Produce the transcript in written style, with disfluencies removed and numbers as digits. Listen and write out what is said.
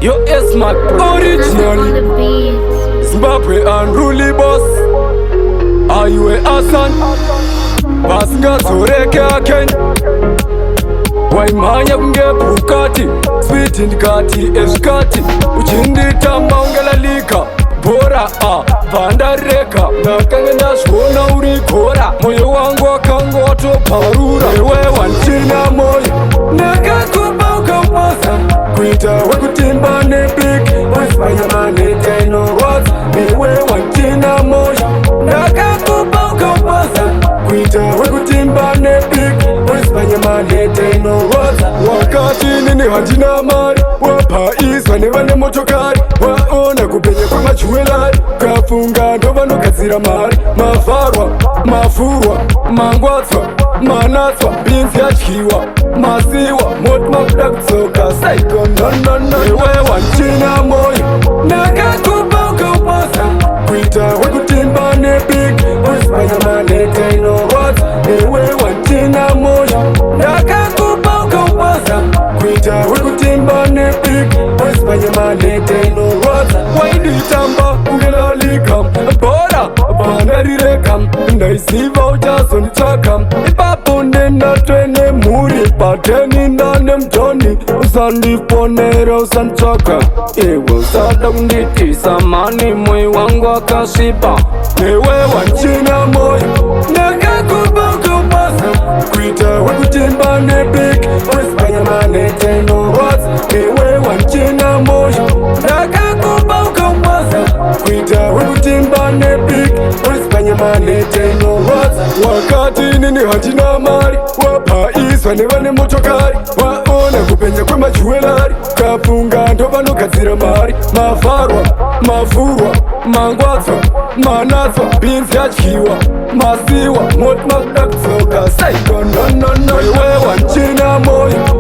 Yo, S-Mac originally Zimbabwe unruly boss Aiwe Hassan Vasingazoreke akeni waimhanya kunge Bukati Sweet ndikati ezvikati uchinditamba ungelalika bhora bhandareka ndakanga ndazviona uri gora moyo wangu wakanga watoparura iwe wandichina moyo ndakakupa ukambosa kuita wekutimba nebig wezvanyamanete inorwadza iwe wandichina moyo ndakakupa ukambosa kuita wekutimba nebig wezvanyamanete inorwadza wakati nini handina mari wapaiswa nevane motokari waona kupenya kwemajuwelari kafunga ndovanogadzira mari mavharwa mavhurwa mangwatswa manatswa binzi yadyiwa masiwa moti makuda kudzoka saigononono iwe wandichina moyo ndakakupa ukauposa kuita wekutimba nebig wezvanyamanete inorwadza iwe wandichina moyo ndakakupa ukauposa kuita wekutimba nebig wezvanyamanete inorwadza wainditamba ungelalika bhora bhanarireka ndaiziva uchazonditsvaka ipapo ndendatwe nemhuri pateni ndanemjoni usandifonera usanditsvaka iwe usada kunditisa mani moyo wangu akasvipa newe wandichina moyo ndakakupa ukauposa kuita wekutimba nebig wezvanyamanete inorwadza iwe wandichina moyo ndakakupa ukauposa kuita wekutimba nebig wezvanyamanete inorwadza wakati nini handina mari wapaiswa nevane motokari waona kupenya kwemajuwelari kafunga ndovanogadzira mari mavharwa mavhurwa mangwatswa manatswa binzi yadyiwa masiwa moti makuda kudzoka saigononono iwe wandichina moyo